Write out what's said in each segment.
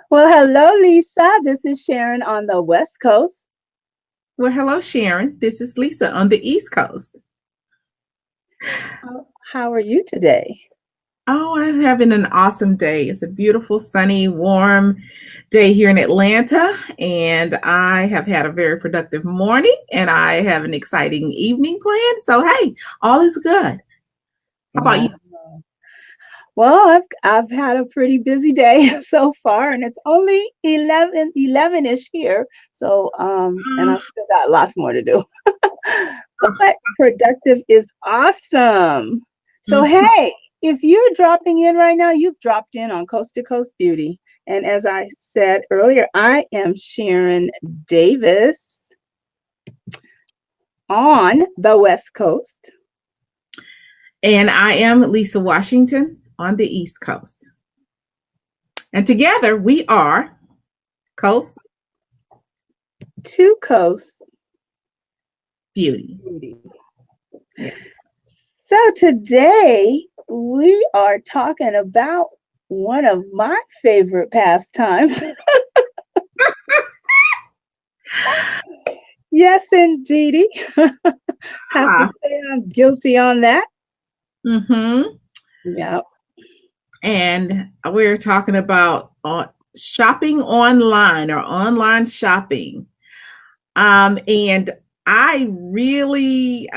Well, hello, Lisa. This is Sharon on the West Coast. Well, hello, Sharon. This is Lisa on the East Coast. How are you today? Oh, I'm having an awesome day. It's a beautiful, sunny, warm day here in Atlanta, and I have had a very productive morning, and I have an exciting evening planned. So, hey, all is good. How about you? Wow. Well, I've had a pretty busy day so far, and it's only 11-ish here. So, and Um, I've still got lots more to do. But productive is awesome. So, mhm. hey, if you're dropping in right now, you've dropped in on Coast to Coast Beauty. And as I said earlier, I am Sharon Davis on the West Coast. And I am Lisa Washington on the East Coast. And together we are Coast Two Coast Beauty. Beauty. Yes. So today we are talking about one of my favorite pastimes. Yes, indeedy. Have to Ah, say I'm guilty on that. mm-hmm. Yeah. And we're talking about shopping online or online shopping. And I really,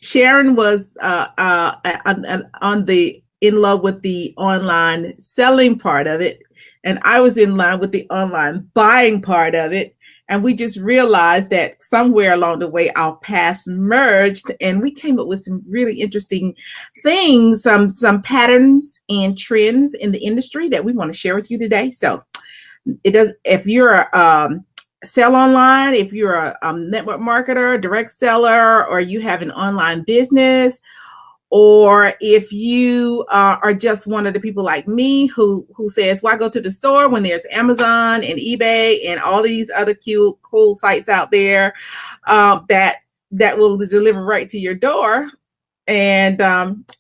Sharon was on the in love with the online selling part of it, and I was in line with the online buying part of it. And we just realized that somewhere along the way our paths merged, and we came up with some really interesting things, some patterns and trends in the industry that we want to share with you today. So it does. If you're sell online, if you're a network marketer, direct seller, or you have an online business, or if you are just one of the people like me who says, why go to the store when there's Amazon and eBay and all these other cute, cool sites out there that will deliver right to your door. And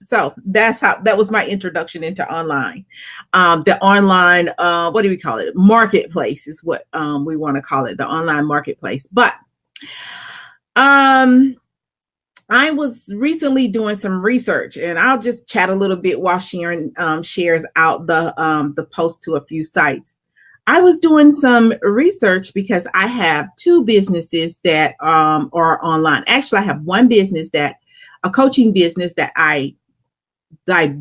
so that was my introduction into online. The online, what do we call it? Marketplace is what we want to call it, the online marketplace. But um, I was recently doing some research, and I'll just chat a little bit while Sharon shares out the post to a few sites. I was doing some research because I have two businesses that are online. Actually, I have one business a coaching business that I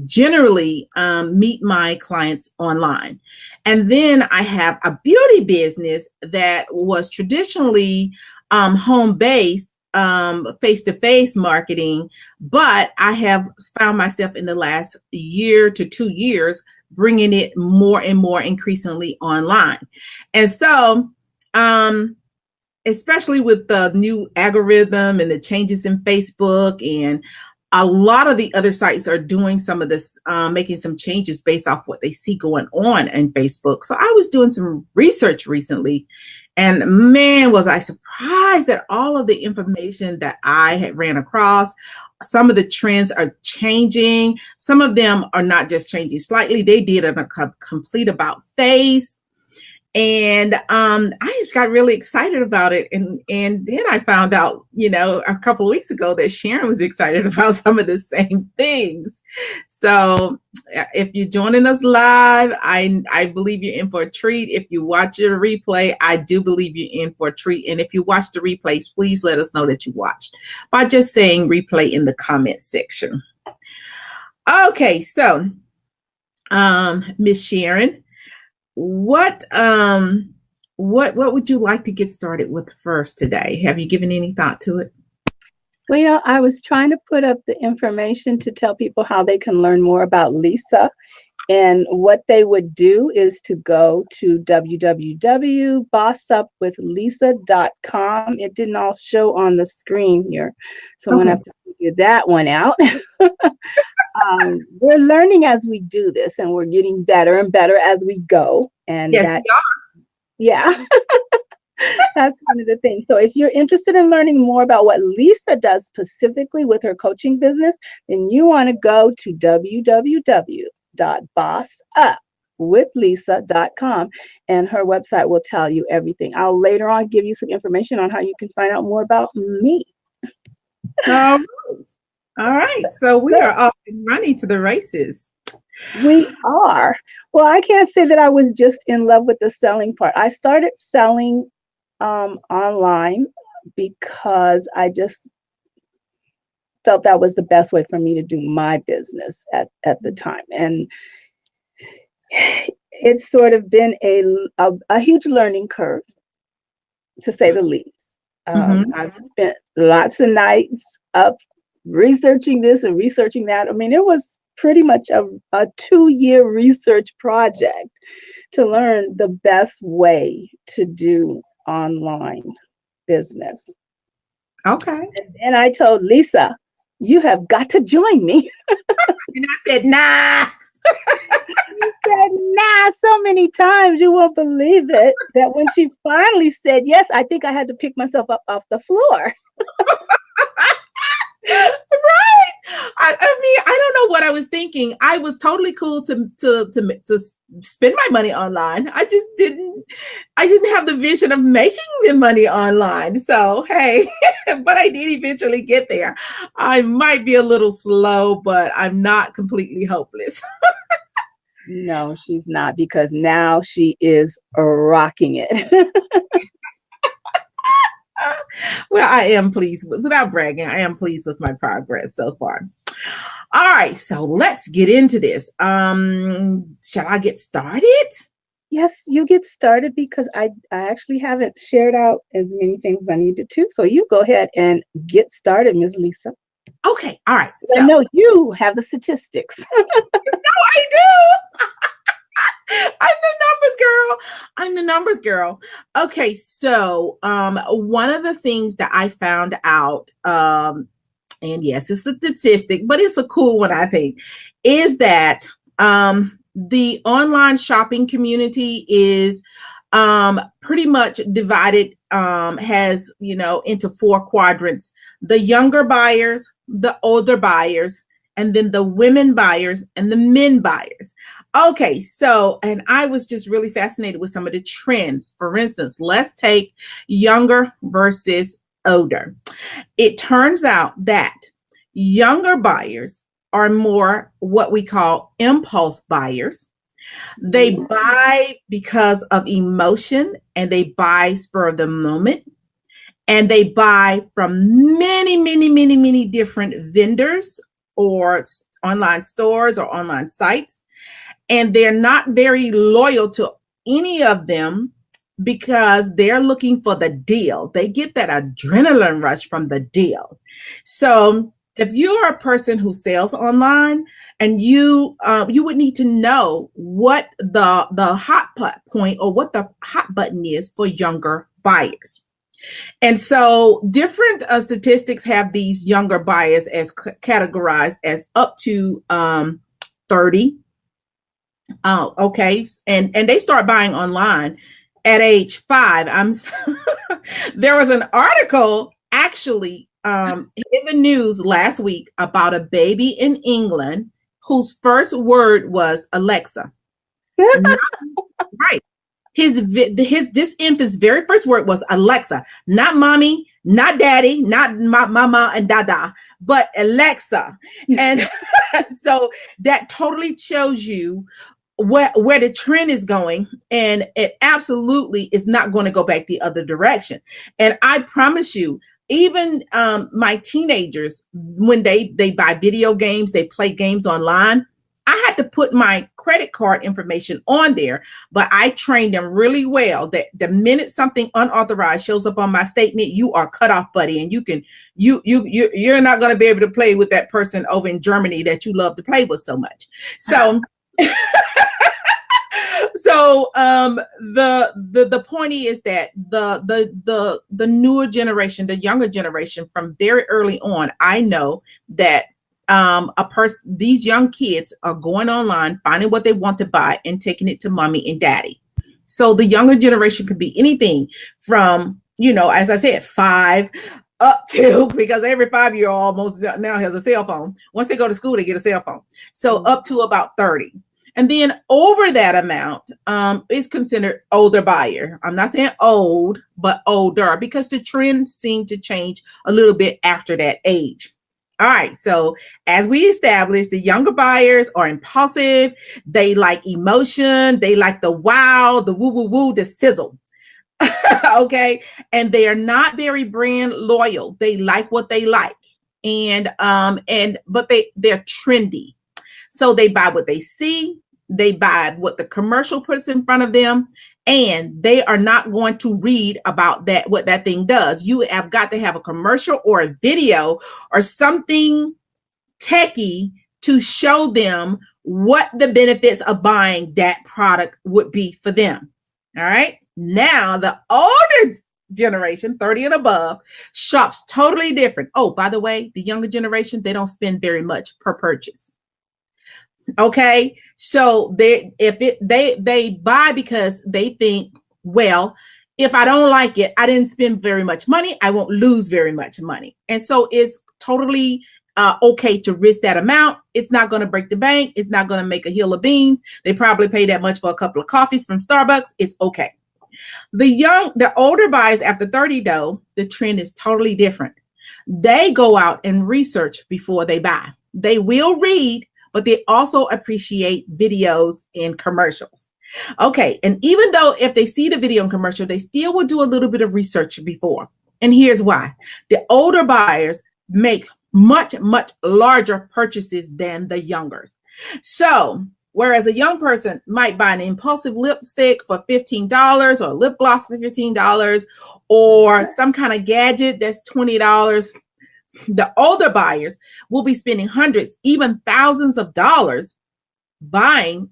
generally meet my clients online. And then I have a beauty business that was traditionally home based, face to face marketing. But I have found myself in the last year to 2 years bringing it more and more increasingly online. And so, especially with the new algorithm and the changes in Facebook, and a lot of the other sites are doing some of this, making some changes based off what they see going on in Facebook. So I was doing some research recently, and man, was I surprised at all of the information that I had ran across. Some of the trends are changing. Some of them are not just changing slightly. They did a complete about face. And I just got really excited about it. And then I found out, a couple of weeks ago that Sharon was excited about some of the same things. So if you're joining us live, I believe you're in for a treat. If you watch your replay, I do believe you're in for a treat. And if you watch the replays, please let us know that you watched by just saying replay in the comment section. Okay, so Miss Sharon, what would you like to get started with first today? Have you given any thought to it? Well, I was trying to put up the information to tell people how they can learn more about Lisa. And what they would do is to go to www.bossupwithlisa.com. It didn't all show on the screen here, so I'm going to Okay. have to figure that one out. We're learning as we do this, and we're getting better and better as we go. And Yes, that, we are. yeah, that's one of the things. So if you're interested in learning more about what Lisa does specifically with her coaching business, then you want to go to www lisa.bossupwithlisa.com, and her website will tell you everything. I'll later on give you some information on how you can find out more about me. All right. All right. So we are off and running to the races. We are. Well, I can't say that I was just in love with the selling part. I started selling online because I just felt that was the best way for me to do my business at the time. And it's sort of been a huge learning curve, to say the least. I've spent lots of nights up researching this and researching that. I mean, it was pretty much a 2-year research project to learn the best way to do online business. Okay. And then I told Lisa, you have got to join me. And I said, nah. She said, nah, so many times you won't believe it, that when she finally said yes, I think I had to pick myself up off the floor. Right. I mean, I don't know what I was thinking. I was totally cool to spend my money online. I didn't have the vision of making the money online. So, hey, but I did eventually get there. I might be a little slow, but I'm not completely hopeless. No, she's not, because now she is rocking it. Well, I am pleased, without bragging, I am pleased with my progress so far. All right, so let's get into this. Shall I get started? Yes, you get started, because I actually haven't shared out as many things as I needed to. So you go ahead and get started, Ms. Lisa. Okay, all right. So I know you have the statistics. No, I do. I'm the numbers girl. Okay, so one of the things that I found out, and yes, it's a statistic, but it's a cool one, I think, is that the online shopping community is pretty much divided, has, into 4 quadrants: the younger buyers, the older buyers, and then the women buyers and the men buyers. Okay, so, and I was just really fascinated with some of the trends. For instance, let's take younger versus older. It turns out that younger buyers are more what we call impulse buyers. They buy because of emotion, and they buy spur of the moment, and they buy from many, many, many, many different vendors or online stores or online sites. And they're not very loyal to any of them because they're looking for the deal. They get that adrenaline rush from the deal. So if you're a person who sells online, and you would need to know what the hot point or what the hot button is for younger buyers. And so different statistics have these younger buyers as categorized as up to 30. Okay. And they start buying online at age 5. There was an article actually in the news last week about a baby in England whose first word was Alexa. Right. This infant's very first word was Alexa, not mommy, not daddy, not mama and dada, but Alexa. And so that totally shows you where the trend is going, and it absolutely is not going to go back the other direction. And I promise you, even my teenagers, when they buy video games, they play games online, I had to put my credit card information on there, but I trained them really well that the minute something unauthorized shows up on my statement, you are cut off, buddy, and you're not going to be able to play with that person over in Germany that you love to play with so much. So so the point is that the newer generation, the younger generation, from very early on, I know that these young kids are going online, finding what they want to buy and taking it to mommy and daddy. So the younger generation could be anything from, as I said, 5 up to, because every 5-year-old almost now has a cell phone. Once they go to school, they get a cell phone. So up to about 30. And then over that amount is considered older buyer. I'm not saying old, but older, because the trends seem to change a little bit after that age. All right. So as we established, the younger buyers are impulsive. They like emotion. They like the wow, the woo, woo, woo, the sizzle. Okay. And they are not very brand loyal. They like what they like. But they're trendy. So they buy what they see. They buy what the commercial puts in front of them. And they are not going to read about that, what that thing does. You have got to have a commercial or a video or something techie to show them what the benefits of buying that product would be for them. All right. Now, the older generation, 30 and above, shops totally different. Oh, by the way, the younger generation, they don't spend very much per purchase. Okay, so they buy because they think, well, if I don't like it, I didn't spend very much money, I won't lose very much money. And so it's totally okay to risk that amount. It's not going to break the bank. It's not going to make a hill of beans. They probably pay that much for a couple of coffees from Starbucks. It's okay. The older buyers after 30, though, the trend is totally different. They go out and research before they buy. They will read, but they also appreciate videos and commercials. Okay. And even though if they see the video and commercial, they still will do a little bit of research before. And here's why. The older buyers make much, much larger purchases than the youngers. So whereas a young person might buy an impulsive lipstick for $15 or lip gloss for $15 or some kind of gadget that's $20, the older buyers will be spending hundreds, even thousands of dollars buying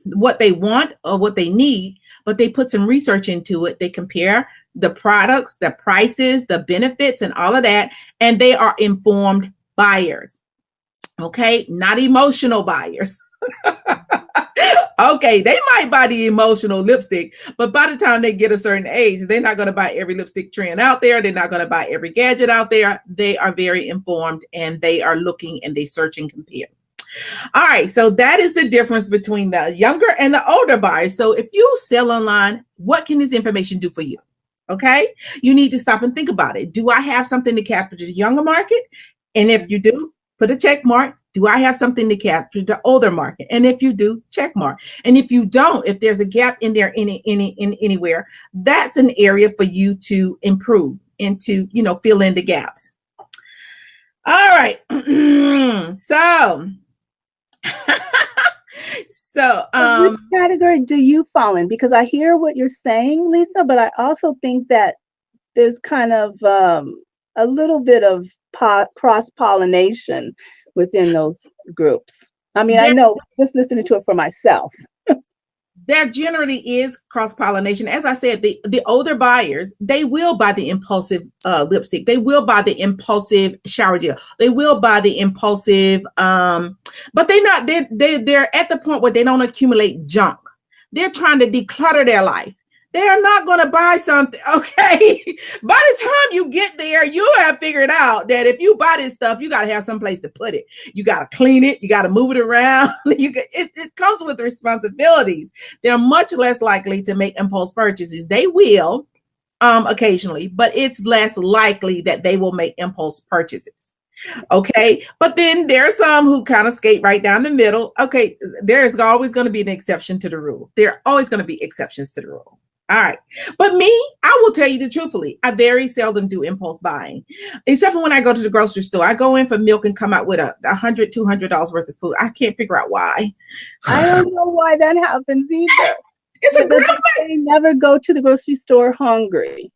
what they want or what they need, but they put some research into it. They compare the products, the prices, the benefits, and all of that, and they are informed buyers. Okay, not emotional buyers. Okay, they might buy the emotional lipstick, but by the time they get a certain age, they're not going to buy every lipstick trend out there. They're not going to buy every gadget out there. They are very informed and they are looking and they search and compare. All right, so that is the difference between the younger and the older buyers. So if you sell online, what can this information do for you? Okay, you need to stop and think about it. Do I have something to capture the younger market? And if you do, put a check mark. Do I have something to capture the older market? And if you do, check mark. And if you don't, if there's a gap in there anywhere, that's an area for you to improve and to, fill in the gaps. All right. Which category do you fall in? Because I hear what you're saying, Lisa, but I also think that there's kind of a little bit of cross-pollination within those groups. I mean, I know just listening to it for myself. There generally is cross-pollination. As I said, the older buyers, they will buy the impulsive lipstick. They will buy the impulsive shower gel. They will buy the impulsive, but they're at the point where they don't accumulate junk. They're trying to declutter their life. They are not going to buy something. Okay. By the time you get there, you have figured out that if you buy this stuff, you got to have some place to put it. You got to clean it. You got to move it around. It comes with responsibilities. They're much less likely to make impulse purchases. They will occasionally, but it's less likely that they will make impulse purchases. Okay. But then there are some who kind of skate right down the middle. Okay. There's always going to be an exception to the rule. There are always going to be exceptions to the rule. All right. But me, I will tell you the truthfully, I very seldom do impulse buying, except for when I go to the grocery store. I go in for milk and come out with $100, $200 worth of food. I can't figure out why. I don't know why that happens either. It's a great they never go to the grocery store hungry.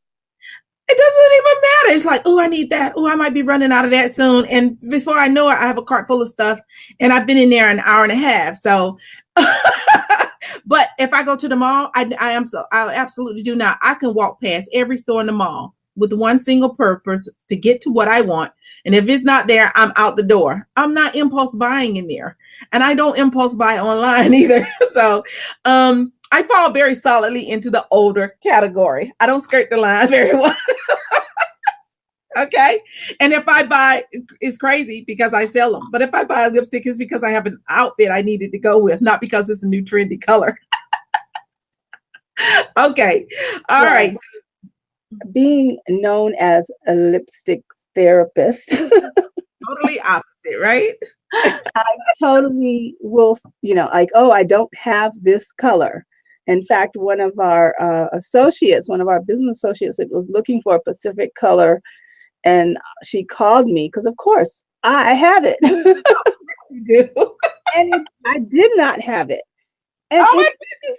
It doesn't even matter. It's like, oh, I need that. Oh, I might be running out of that soon. And before I know it, I have a cart full of stuff and I've been in there an hour and a half. So, but if I go to the mall, I absolutely do not. I can walk past every store in the mall with one single purpose to get to what I want. And if it's not there, I'm out the door. I'm not impulse buying in there. And I don't impulse buy online either. So, I fall very solidly into the older category. I don't skirt the line very well. Okay. And if I buy, it's crazy because I sell them. But if I buy a lipstick, it's because I have an outfit I needed to go with, not because it's a new trendy color. Okay. All right. Being known as a lipstick therapist, Totally opposite, right? I totally will, like, oh, I don't have this color. In fact, one of our associates, one of our business associates, it was looking for a specific color, and she called me because, of course, I have it, You do. and I did not have it, and Oh my goodness.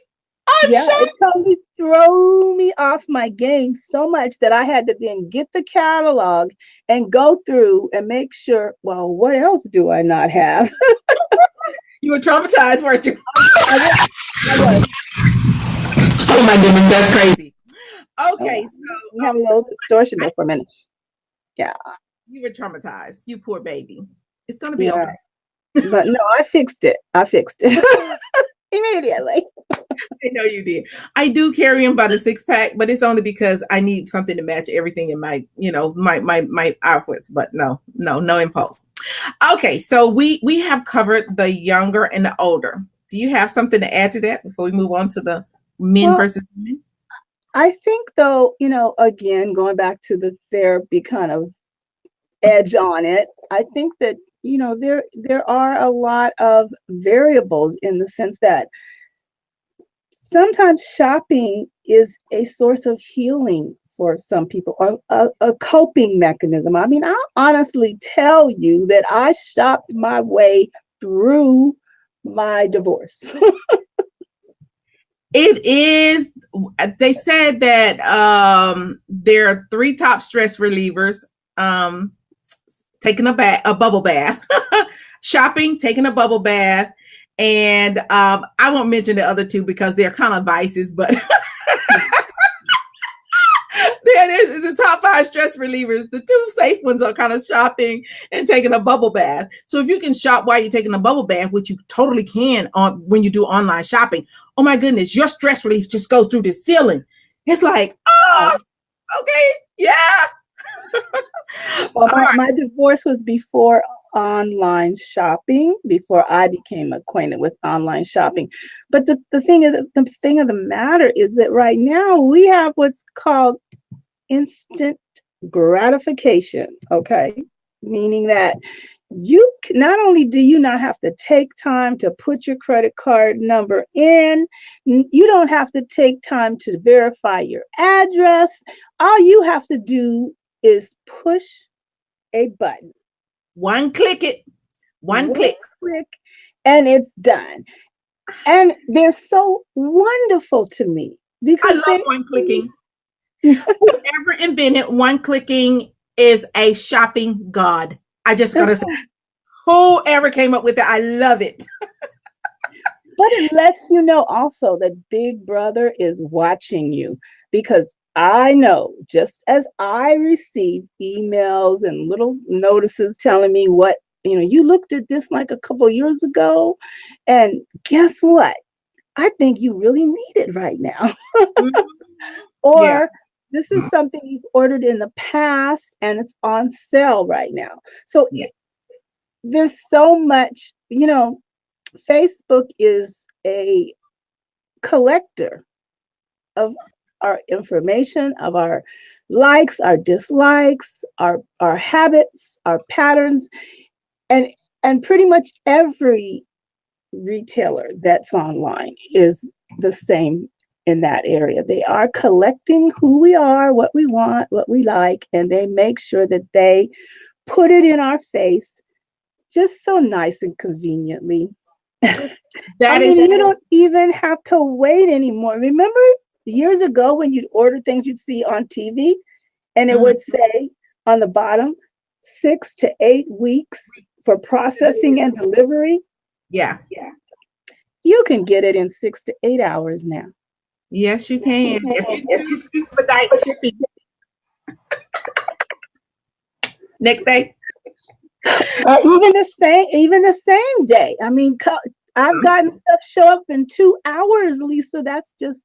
I'm it shocked. totally threw me off my game so much that I had to then get the catalog and go through and make sure, well, what else do I not have? You were traumatized, weren't you? I was. Oh my goodness, that's crazy. Okay, so we have a little distortion there for a minute. Yeah. You were traumatized. You poor baby. It's gonna be okay. But no, I fixed it. Immediately. I know you did. I do carry them by the 6-pack, but it's only because I need something to match everything in my, my outfits. But no impulse. Okay, so we have covered the younger and the older. Do you have something to add to that before we move on to the men versus women? I think, though, again, going back to the therapy kind of edge on it, I think that, there are a lot of variables in the sense that sometimes shopping is a source of healing for some people, or a coping mechanism. I mean, I'll honestly tell you that I shopped my way through my divorce. It is, they said that there are 3 top stress relievers: taking a bubble bath, shopping, taking a bubble bath, and I won't mention the other 2 because they're kind of vices, but there's the top 5 stress relievers. The 2 safe ones are kind of shopping and taking a bubble bath. So if you can shop while you're taking a bubble bath, which you totally can when you do online shopping, oh my goodness, your stress relief just goes through the ceiling. It's like, oh, okay, yeah. Well, my divorce was before online shopping, before I became acquainted with online shopping. But the thing of the matter is that right now we have what's called instant gratification. Okay, meaning that you not only do you not have to take time to put your credit card number in, you don't have to take time to verify your address. All you have to do is push a button. One click, and it's done. And they're so wonderful to me because I love one clicking. Whoever invented one clicking is a shopping god. I just gotta say, whoever came up with it, I love it. But it lets you know also that Big Brother is watching you, because I know, just as I receive emails and little notices telling me what, you looked at this like a couple of years ago, and guess what? I think you really need it right now. Or this is something you've ordered in the past and it's on sale right now. So there's so much, Facebook is a collector of our information, of our likes, our dislikes, our habits, our patterns, and pretty much every retailer that's online is the same in that area. They are collecting who we are, what we want, what we like, and they make sure that they put it in our face just so nice and conveniently. You don't even have to wait anymore. Remember years ago when you'd order things you'd see on TV and it would say on the bottom 6 to 8 weeks for processing and delivery? Yeah. You can get it in 6 to 8 hours now. Yes, you can. If you expedite shipping. Next day. Even the same day. I mean, I've gotten stuff show up in 2 hours, Lisa. That's just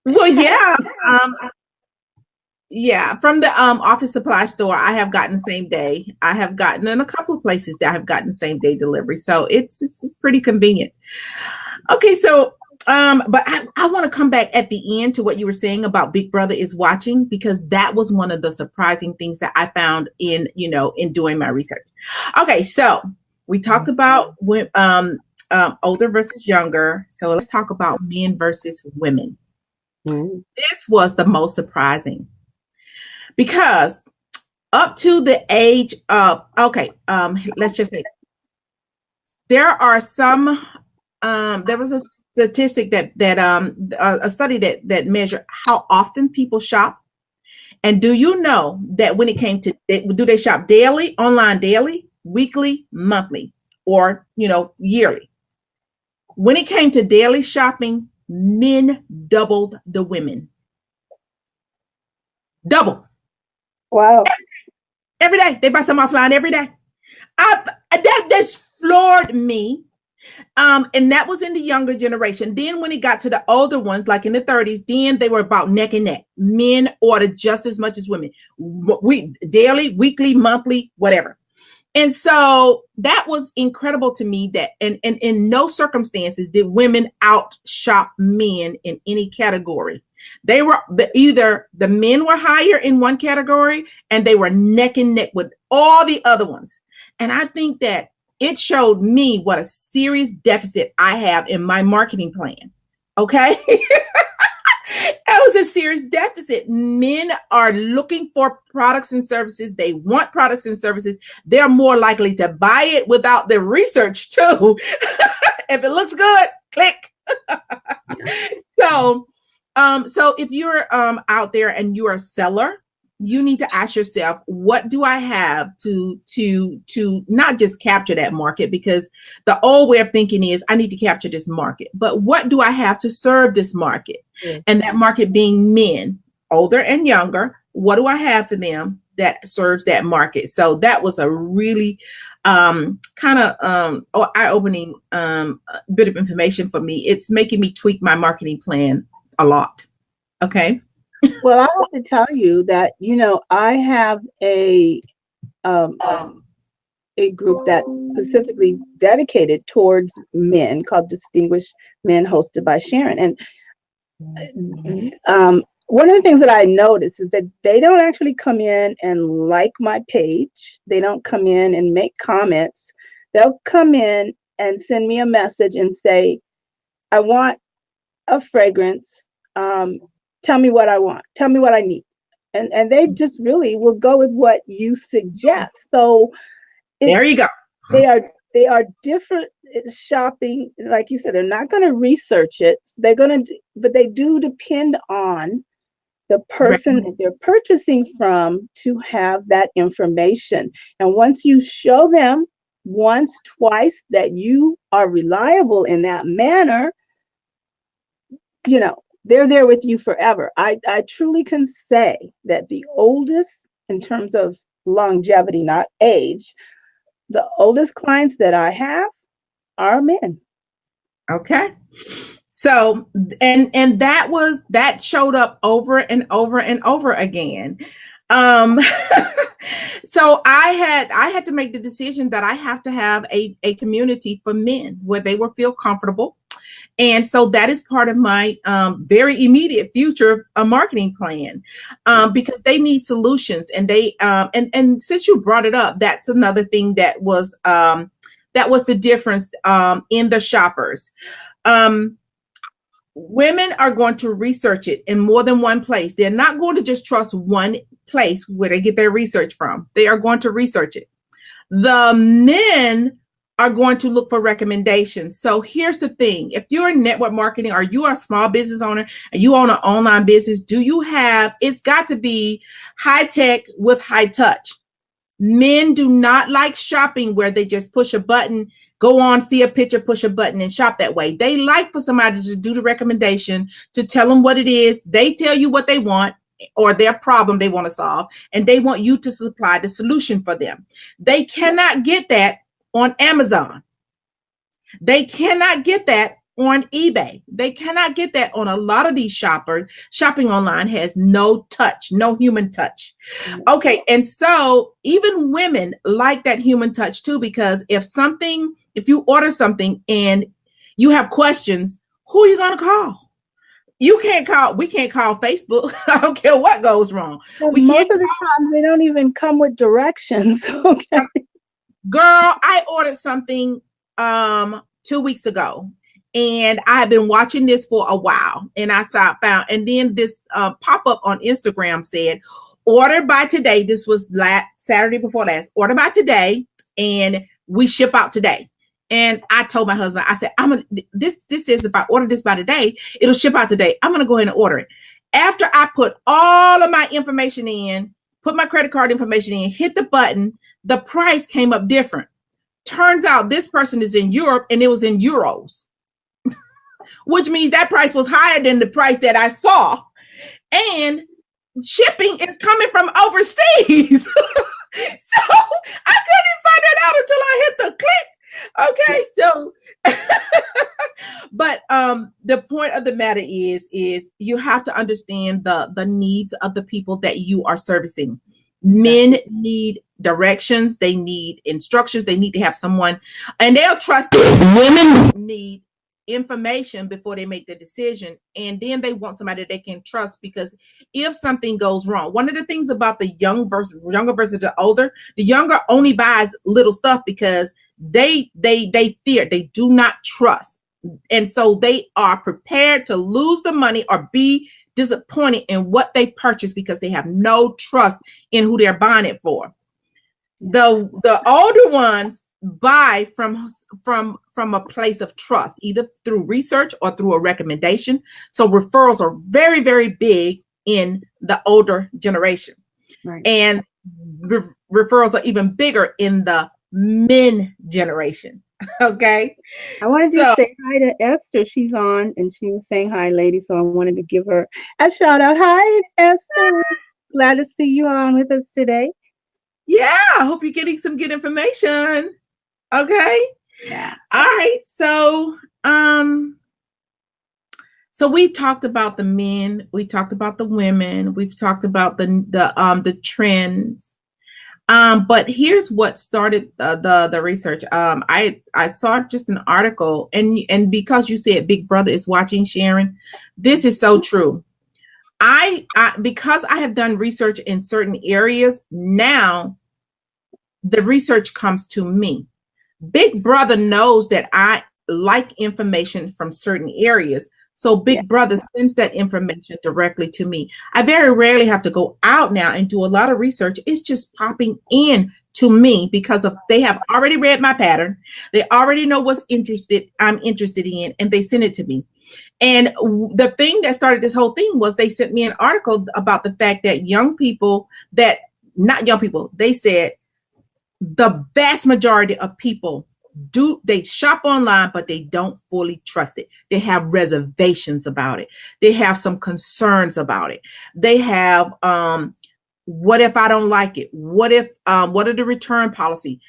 well, yeah. Yeah, from the office supply store, I have gotten same day. I have gotten in a couple of places that I have gotten same day delivery, so it's pretty convenient. Okay, so but I want to come back at the end to what you were saying about Big Brother is watching, because that was one of the surprising things that I found in in doing my research. Okay, so we talked about when older versus younger. So let's talk about men versus women. Mm. This was the most surprising, because up to the age of, okay, let's just say there are some, there was a statistic that a study that measured how often people shop. And do you know that when it came to, do they shop daily, online daily, weekly, monthly, or yearly? When it came to daily shopping, men doubled the women. Double. Wow. Every day. They buy some offline every day. That just floored me. And that was in the younger generation. Then when it got to the older ones, like in the 30s, then they were about neck and neck. Men ordered just as much as women. Daily, weekly, monthly, whatever. And so that was incredible to me, that in no circumstances did women outshop men in any category. They were either the men were higher in one category and they were neck and neck with all the other ones. And I think that it showed me what a serious deficit I have in my marketing plan. Okay. That was a serious deficit. Men are looking for products and services. They want products and services. They're more likely to buy it without the research too. If it looks good, click. So if you're out there and you're a seller, you need to ask yourself, what do I have to not just capture that market? Because the old way of thinking is I need to capture this market, but what do I have to serve this market? Yeah. And that market being men, older and younger, what do I have for them that serves that market? So that was a really kind of eye-opening bit of information for me. It's making me tweak my marketing plan a lot. Okay. Well, I have to tell you that, I have a group that's specifically dedicated towards men called Distinguished Men, hosted by SharenD. And one of the things that I noticed is that they don't actually come in and like my page. They don't come in and make comments. They'll come in and send me a message and say, I want a fragrance. Tell me what I want. Tell me what I need. And they just really will go with what you suggest. So there you go. They are different shopping. Like you said, they're not going to research it. But they do depend on the person that they're purchasing from to have that information. And once you show them once, twice that you are reliable in that manner, they're there with you forever. I truly can say that the oldest, in terms of longevity, not age, the oldest clients that I have are men. Okay. So, and that showed up over and over and over again. So I had to make the decision that I have to have a community for men where they will feel comfortable. And so that is part of my very immediate future marketing plan, because they need solutions. And they and since you brought it up, that's another thing that was the difference in the shoppers. Women are going to research it in more than one place. They're not going to just trust one place where they get their research from. They are going to research it. The men are going to look for recommendations. So here's the thing. If you're in network marketing or you are a small business owner and you own an online business, it's got to be high tech with high touch. Men do not like shopping where they just push a button, go on, see a picture, push a button and shop that way. They like for somebody to do the recommendation, to tell them what it is. They tell you what they want or their problem they want to solve, and they want you to supply the solution for them. They cannot get that on Amazon. They cannot get that on eBay. They cannot get that on a lot of these shoppers. Shopping online has no touch, no human touch. Okay. And so even women like that human touch too, because if you order something and you have questions, who are you going to call? We can't call Facebook. I don't care what goes wrong. Well, most of the time they don't even come with directions. Okay. Girl, I ordered something 2 weeks ago, and I have been watching this for a while, and and then this pop-up on Instagram said, order by today. This was Saturday before last. Order by today, and we ship out today. And I told my husband, I said, this says if I order this by today, it'll ship out today. I'm gonna go ahead and order it. After I put all of my information in, put my credit card information in, hit the button, the price came up different. Turns out this person is in Europe and it was in euros, which means that price was higher than the price that I saw. And shipping is coming from overseas. So I couldn't find that out until I hit the click. Okay, so but the point of the matter is you have to understand the needs of the people that you are servicing. Men need directions, they need instructions, they need to have someone, and they'll trust it. Women need information before they make the decision, and then they want somebody they can trust, because if something goes wrong, one of the things about the younger versus the older, the younger only buys little stuff because they fear, they do not trust, and so they are prepared to lose the money or be disappointed in what they purchase because they have no trust in who they're buying it for. The older ones buy from a place of trust, either through research or through a recommendation. So referrals are very, very big in the older generation. Right. And referrals are even bigger in the men generation. Okay. I wanted to say hi to Esther. She's on and she was saying hi, ladies. So I wanted to give her a shout out. Hi, Esther. Glad to see you on with us today. Yeah. I hope you're getting some good information. Okay. Yeah. All right. So, so we talked about the men, we talked about the women, we've talked about the trends. But here's what started the research. I saw just an article, and because you said Big Brother is watching, Sharon, this is so true. Because I have done research in certain areas, now the research comes to me. Big Brother knows that I like information from certain areas. So Big Brother sends that information directly to me. I very rarely have to go out now and do a lot of research. It's just popping in to me because they have already read my pattern. They already know what's I'm interested in, and they send it to me. And the thing that started this whole thing was they sent me an article about the fact that they said the vast majority of people they shop online, but they don't fully trust it. They have reservations about it. They have some concerns about it. They have, what if I don't like it? What are the return policy?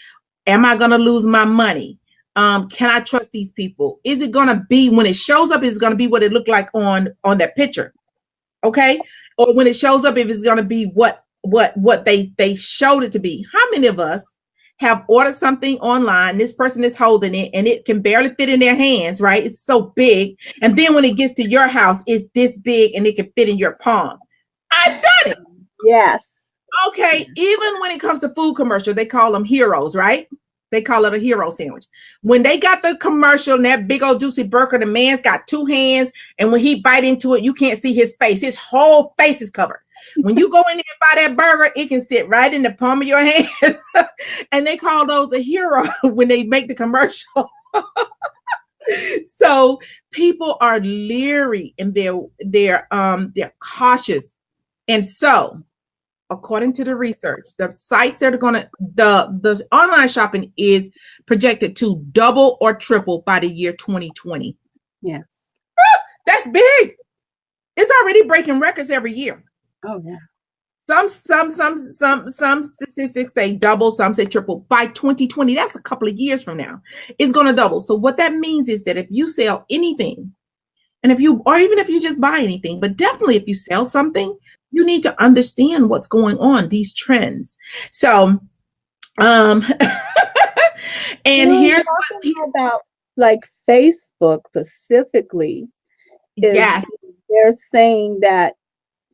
Am I going to lose my money? Can I trust these people? Is it going to be, when it shows up, is it going to be what it looked like on that picture? Okay. Or when it shows up, if it's going to be what they showed it to be. How many of us have ordered something online, this person is holding it and it can barely fit in their hands, right? It's so big. And then when it gets to your house, it's this big and it can fit in your palm. I've done it. Yes. Okay. Even when it comes to food commercial, they call them heroes, right? They call it a hero sandwich. When they got the commercial and that big old juicy burger, the man's got two hands, and when he bite into it, you can't see his face. His whole face is covered. When you go in there and buy that burger, it can sit right in the palm of your hands. And they call those a hero when they make the commercial. So people are leery and they're cautious. And so, according to the research, the sites that are the online shopping is projected to double or triple by the year 2020. Yes. That's big. It's already breaking records every year. Oh, yeah. Some statistics say double, some say triple. By 2020, that's a couple of years from now, it's going to double. So what that means is that if you sell anything, and even if you just buy anything, but definitely if you sell something, you need to understand what's going on, these trends. So, and here's what about, like, Facebook specifically is, yes, they're saying that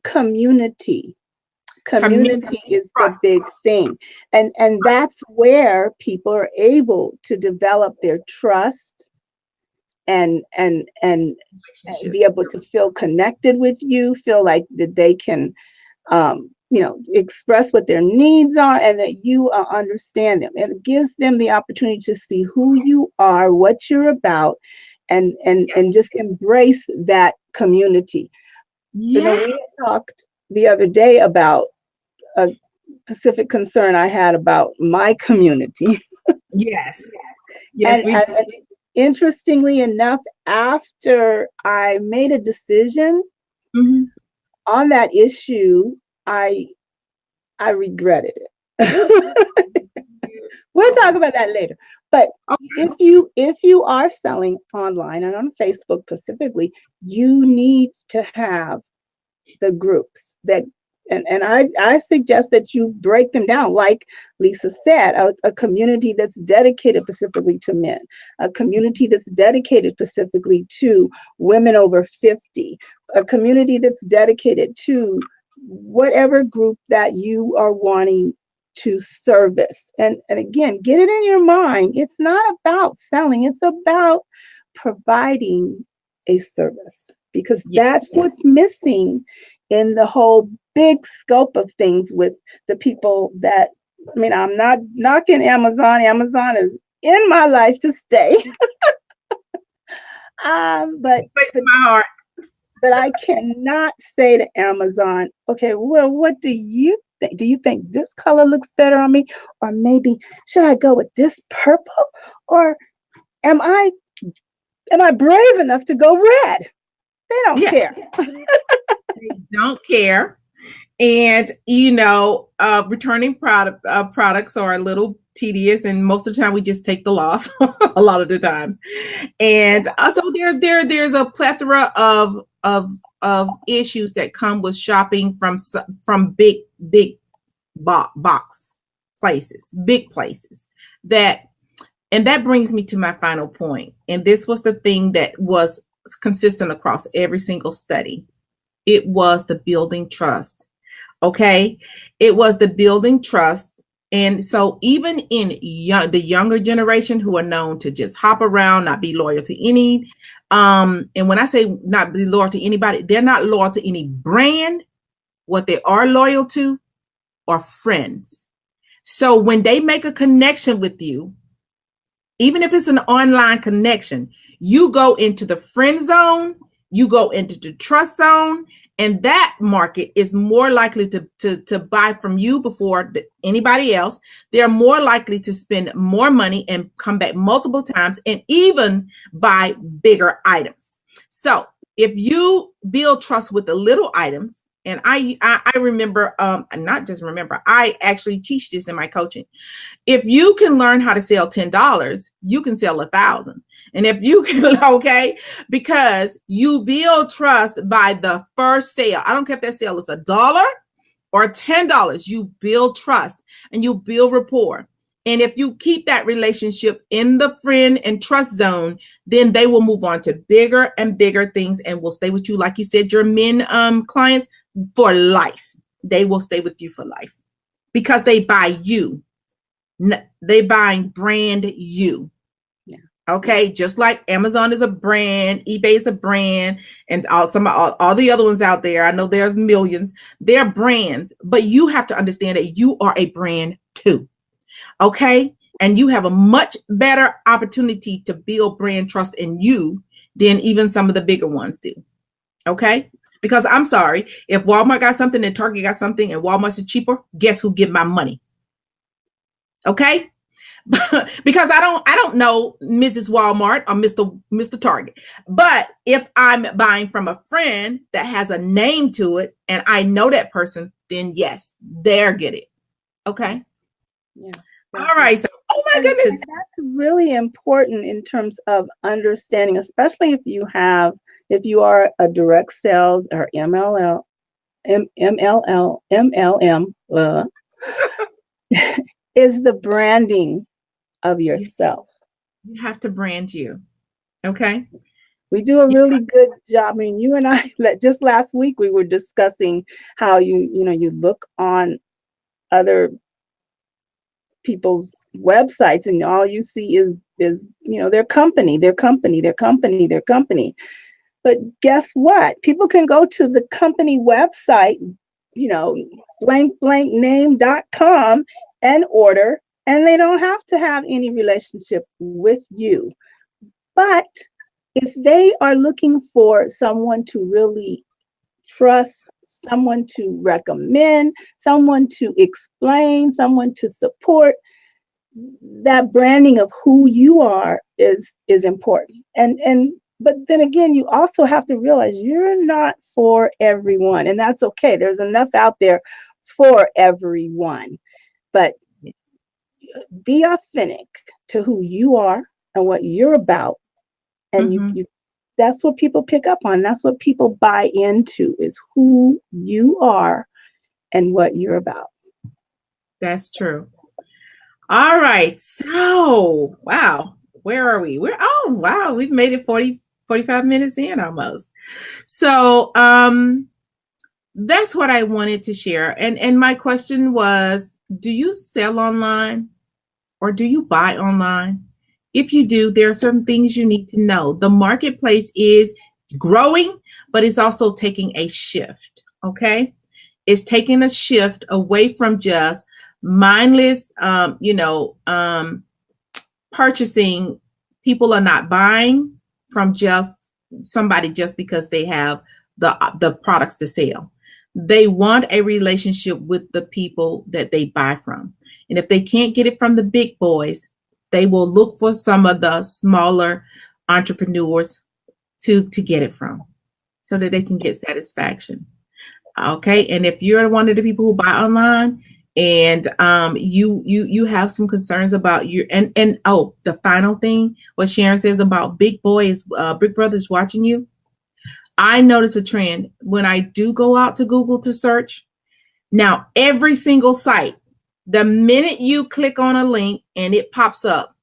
community is the big thing, and that's where people are able to develop their trust and be able to feel connected with you, feel like that they can express what their needs are, and that you understand them. And it gives them the opportunity to see who you are, what you're about, and just embrace that community. Yeah. We talked the other day about a specific concern I had about my community. Yes. And interestingly enough, after I made a decision on that issue, I regretted it. We'll talk about that later. But if you are selling online and on Facebook specifically, you need to have the groups that, and I suggest that you break them down, like Lisa said, a community that's dedicated specifically to men, a community that's dedicated specifically to women over 50, a community that's dedicated to whatever group that you are wanting to service. And again, get it in your mind, it's not about selling, it's about providing a service, because that's what's missing in the whole big scope of things with the people that, I mean, I'm not knocking Amazon. Amazon is in my life to stay. But my heart. But I cannot say to Amazon, okay, well, what do you think? Do you think this color looks better on me? Or maybe should I go with this purple? Or am I brave enough to go red? They don't care. They don't care. And, returning products are a little tedious, and most of the time we just take the loss a lot of the times. And also there's a plethora of issues that come with shopping from big box places, big places and that brings me to my final point. And this was the thing that was consistent across every single study. It was the building trust. Okay. It was the building trust. And so even in the younger generation, who are known to just hop around, not be loyal to any, and when I say not be loyal to anybody, they're not loyal to any brand. What they are loyal to are friends. So when they make a connection with you, even if it's an online connection, you go into the friend zone, you go into the trust zone, and that market is more likely to buy from you before anybody else. They're more likely to spend more money and come back multiple times and even buy bigger items. So if you build trust with the little items, and I remember, not just remember, I actually teach this in my coaching. If you can learn how to sell $10, you can sell 1,000. And if you can, okay, because you build trust by the first sale. I don't care if that sale is $1 or $10, you build trust and you build rapport. And if you keep that relationship in the friend and trust zone, then they will move on to bigger and bigger things and will stay with you. Like you said, your men clients for life. They will stay with you for life because they buy you. They buy brand you. Yeah. Okay. Just like Amazon is a brand, eBay is a brand, and all the other ones out there. I know there's millions. They're brands, but you have to understand that you are a brand too. Okay. And you have a much better opportunity to build brand trust in you than even some of the bigger ones do. Okay. Because I'm sorry, if Walmart got something and Target got something and Walmart's cheaper, guess who get my money? Okay. because I don't know Mrs. Walmart or Mr. Target. But if I'm buying from a friend that has a name to it and I know that person, then yes, they're get it. Okay. Yeah. All right. So, oh my goodness. And that's really important in terms of understanding, especially if you are a direct sales or MLM, is the branding of yourself. You have to brand you. Okay. We do a really good job. I mean, you and I, just last week, we were discussing how you look on other people's websites and all you see is their company. But guess what? People can go to the company website, blankname.com and order, and they don't have to have any relationship with you. But if they are looking for someone to really trust, someone to recommend, someone to explain, someone to support, that branding of who you are is important. But then again, you also have to realize you're not for everyone, and that's okay. There's enough out there for everyone. But be authentic to who you are and what you're about. And you that's what people pick up on. That's what people buy into, is who you are and what you're about. That's true. All right. So, wow. Where are we? We've made it 45 minutes in almost. So, that's what I wanted to share. And my question was, do you sell online or do you buy online? If you do, there are certain things you need to know. The marketplace is growing, but it's also taking a shift. Okay. It's taking a shift away from just mindless, purchasing. People are not buying from just somebody just because they have the products to sell. They want a relationship with the people that they buy from. And if they can't get it from the big boys, they will look for some of the smaller entrepreneurs to get it from, so that they can get satisfaction. Okay. And if you're one of the people who buy online and you have some concerns about your and the final thing, what Sharon says about big boys, big brothers watching you. I notice a trend when I do go out to Google to search. Now, every single site, the minute you click on a link and it pops up,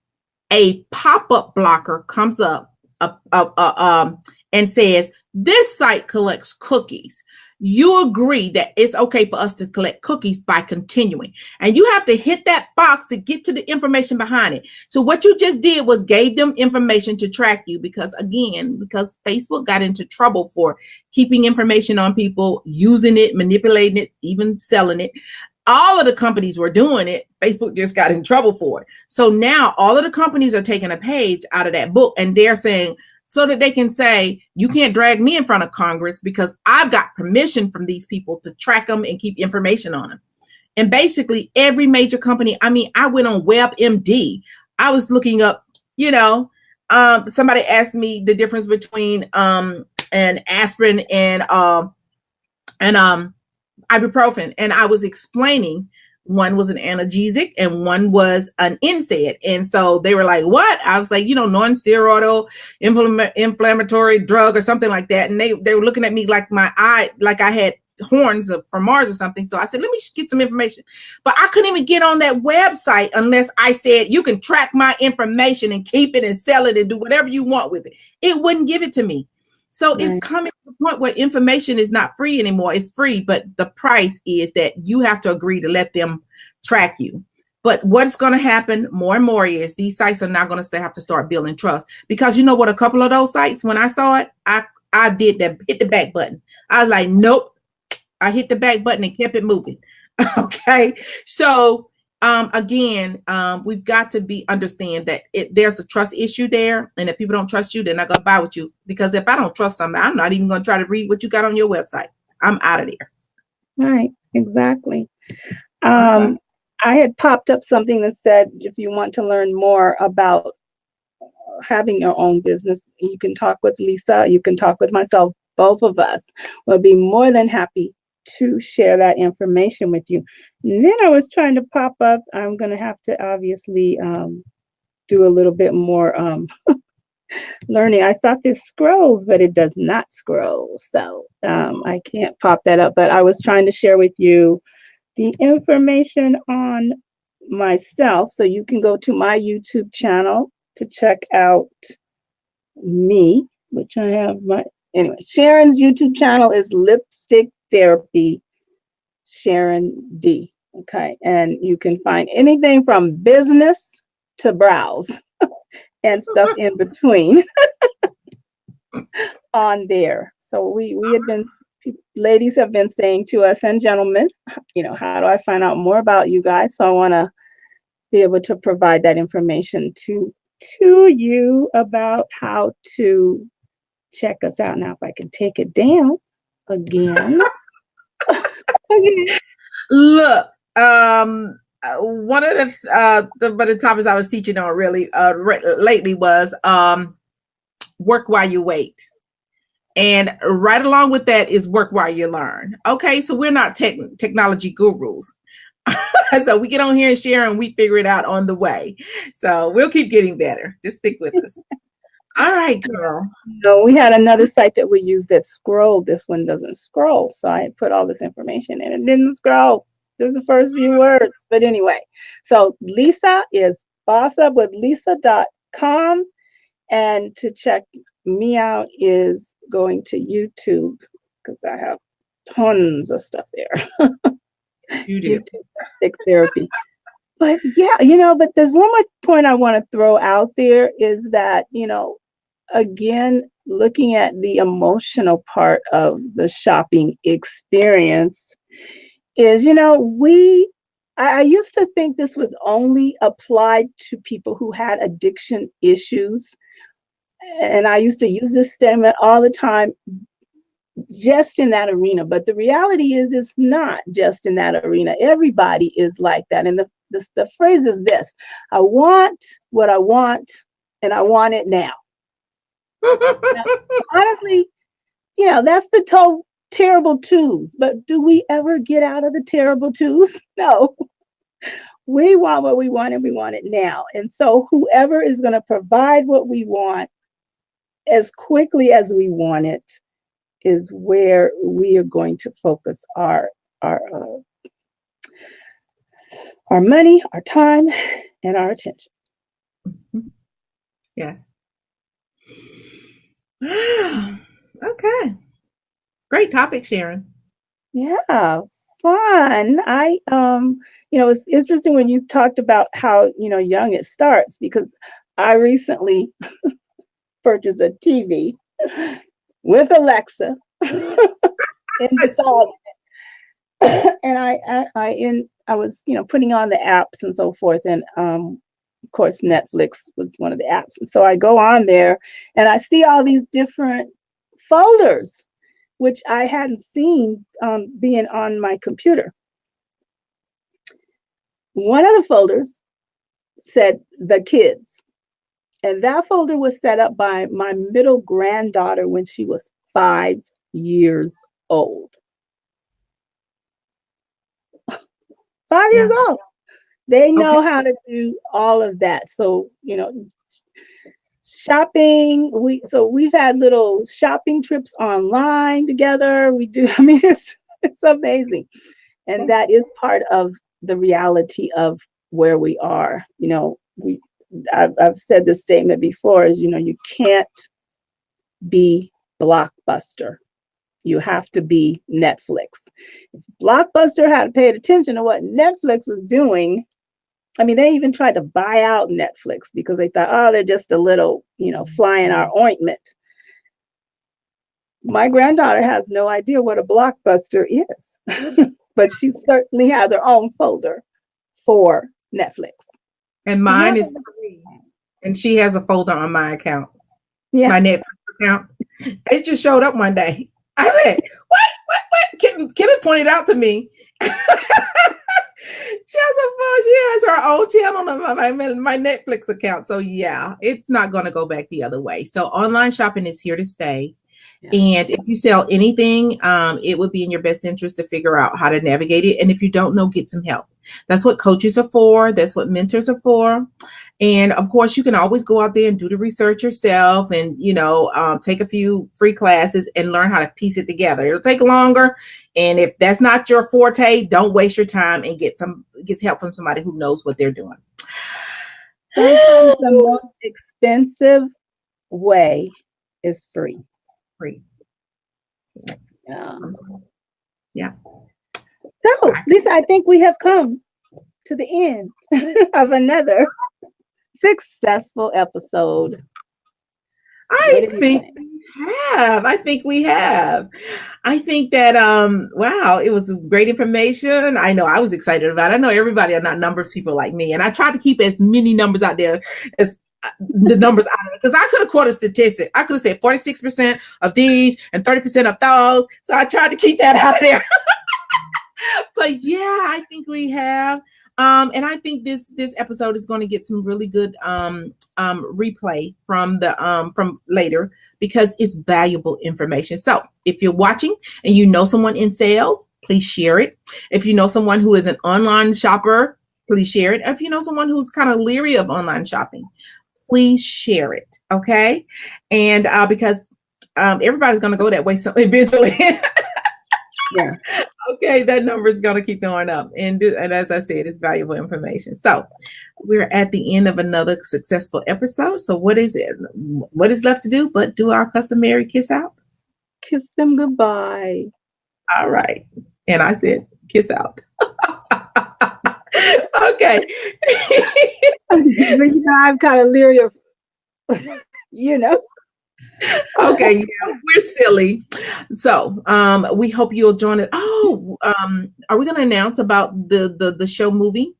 a pop-up blocker comes up and says, this site collects cookies. You agree that it's okay for us to collect cookies by continuing. And you have to hit that box to get to the information behind it. So what you just did was gave them information to track you because Facebook got into trouble for keeping information on people, using it, manipulating it, even selling it. All of the companies were doing it. Facebook just got in trouble for it. So now all of the companies are taking a page out of that book and they're saying, so that they can say, you can't drag me in front of Congress because I've got permission from these people to track them and keep information on them. And basically every major company, I went on WebMD. I was looking up, somebody asked me the difference between an aspirin and ibuprofen. And I was explaining one was an analgesic and one was an NSAID. And so they were like, what? I was like, non-steroidal inflammatory drug or something like that. And they were looking at me like I had horns from Mars or something. So I said, let me get some information. But I couldn't even get on that website unless I said, you can track my information and keep it and sell it and do whatever you want with it. It wouldn't give it to me. So It's coming to the point where information is not free anymore. It's free, but the price is that you have to agree to let them track you. But what's going to happen more and more is these sites are now going to have to start building trust. Because you know what, a couple of those sites, when I saw it, I did that, hit the back button. I was like, nope. I hit the back button and kept it moving. Okay. So again, we've got to understand that there's a trust issue there. And if people don't trust you, they're not going to buy with you. Because if I don't trust somebody, I'm not even going to try to read what you got on your website. I'm out of there. Right. Exactly. I had popped up something that said, if you want to learn more about having your own business, you can talk with Lisa, you can talk with myself. Both of us will be more than happy to share that information with you. And then I was trying to pop up, I'm going to have to obviously do a little bit more learning. I thought this scrolls, but it does not scroll. So I can't pop that up. But I was trying to share with you the information on myself. So you can go to my YouTube channel to check out me, which I have anyway, Sharon's YouTube channel is Lipstick Therapy, SharenD. Okay. And you can find anything from business to browse and stuff in between on there. So we had been, ladies have been saying to us, and gentlemen, how do I find out more about you guys? So I want to be able to provide that information to you about how to check us out. Now, if I can take it down again. Look, one of the topics I was teaching on really lately was work while you wait. And right along with that is work while you learn. Okay, so we're not technology gurus. So we get on here and share and we figure it out on the way. So we'll keep getting better. Just stick with us. All right, girl. No, we had another site that we used that scrolled. This one doesn't scroll. So I put all this information in. It didn't scroll. Just the first few words. But anyway, so Lisa is bossupwithlisa.com. And to check me out is going to YouTube, because I have tons of stuff there. You do. YouTube therapy. But yeah, but there's one more point I want to throw out there is that, again, looking at the emotional part of the shopping experience is, I used to think this was only applied to people who had addiction issues. And I used to use this statement all the time, just in that arena. But the reality is it's not just in that arena. Everybody is like that. And the phrase is this: I want what I want, and I want it now. Now, honestly, that's the terrible twos. But do we ever get out of the terrible twos? No. We want what we want, and we want it now. And so whoever is going to provide what we want as quickly as we want it is where we are going to focus our money, our time, and our attention. Yes. Okay. Great topic, Sharon. Yeah, fun. It's interesting when you talked about how, young it starts, because I recently purchased a TV with Alexa installed. And I was, putting on the apps and so forth. And of course, Netflix was one of the apps. And so I go on there and I see all these different folders, which I hadn't seen being on my computer. One of the folders said the kids. And that folder was set up by my middle granddaughter when she was 5 years old. 5 years old. They know how to do all of that. So, shopping, we've had little shopping trips online together. We do, it's amazing. And that is part of the reality of where we are. I've said this statement before is, you can't be Blockbuster. You have to be Netflix. If Blockbuster had paid attention to what Netflix was doing, they even tried to buy out Netflix because they thought, they're just a little, fly in our ointment. My granddaughter has no idea what a Blockbuster is, but she certainly has her own folder for Netflix. And mine is 3, and she has a folder on my account. Yeah. My Netflix account. It just showed up one day. I said, what? Kenneth pointed out to me. She has a phone. She has her own channel on my Netflix account. So yeah, it's not going to go back the other way. So online shopping is here to stay. Yeah. And if you sell anything, it would be in your best interest to figure out how to navigate it. And if you don't know, get some help. That's what coaches are for. That's what mentors are for. And of course, you can always go out there and do the research yourself and, take a few free classes and learn how to piece it together. It'll take longer. And if that's not your forte, don't waste your time and get help from somebody who knows what they're doing. Sometimes the most expensive way is free. Yeah. So, Lisa, I think we have come to the end of another successful episode. I think we have. I think that, wow, it was great information. I know I was excited about it. I know everybody are not numbers people like me. And I tried to keep as many numbers out there as the numbers out of it, because I could have quoted a statistic. I could have said 46% of these and 30% of those. So I tried to keep that out of there. But yeah, I think we have. And I think this episode is going to get some really good replay from later, because it's valuable information. So if you're watching and you know someone in sales, please share it. If you know someone who is an online shopper, please share it. If you know someone who's kind of leery of online shopping, please share it. Okay. And because everybody's going to go that way eventually. Yeah. Okay, that number is going to keep going up. And as I said, it's valuable information. So we're at the end of another successful episode. So what is it? What is left to do but do our customary kiss out? Kiss them goodbye. All right. And I said, kiss out. Okay. I'm kind of leery of, Okay, yeah, we're silly. So we hope you'll join us. Oh, are we going to announce about the show movie?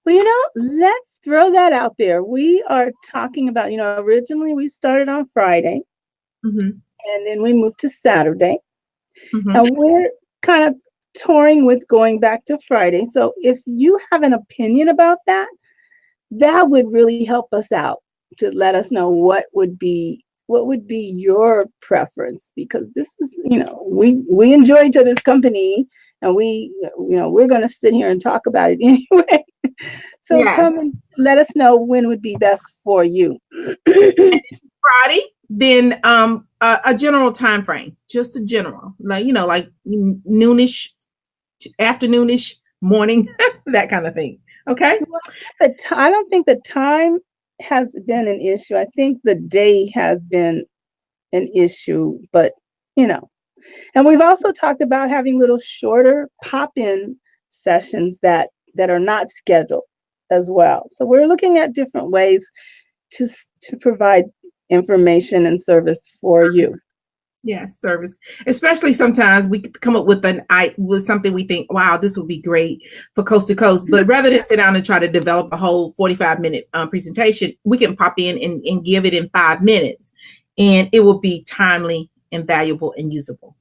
Well, let's throw that out there. We are talking about, originally we started on Friday, and then we moved to Saturday. And we're kind of touring with going back to Friday. So if you have an opinion about that, that would really help us out to let us know what would be your preference, because this is, we enjoy each other's company, and we're going to sit here and talk about it anyway. So yes. Come and let us know when would be best for you. Friday, then a general time frame, just a general, like noonish, afternoonish, morning, that kind of thing. Okay. Well, I don't think the time has been an issue. I think the day has been an issue, but and we've also talked about having little shorter pop-in sessions that are not scheduled as well. So we're looking at different ways to provide information and service for you. Yes, service. Especially sometimes we come up with something we think, wow, this would be great for coast to coast. But rather than sit down and try to develop a whole 45-minute presentation, we can pop in and give it in 5 minutes, and it will be timely and valuable and usable.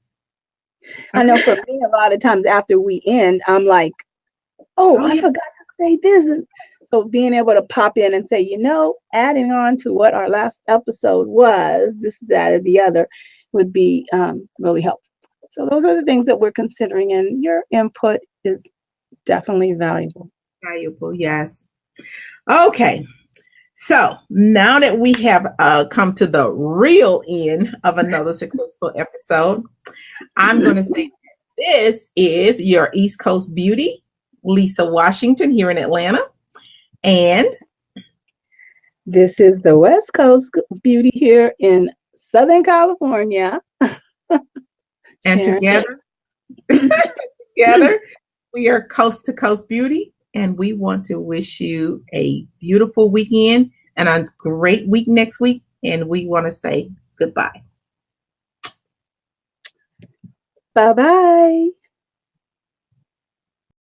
Okay. I know for me, a lot of times after we end, I'm like, I forgot to say this. And so being able to pop in and say, adding on to what our last episode was, this, that, or the other, would be really helpful. So those are the things that we're considering, and your input is definitely valuable. Valuable, yes. Okay. So now that we have come to the real end of another successful episode, I'm going to say this is your East Coast beauty, Lisa Washington, here in Atlanta. And this is the West Coast beauty here in Southern California. And together, we are Coast to Coast Beauty, and we want to wish you a beautiful weekend and a great week next week. And we want to say goodbye. Bye-bye.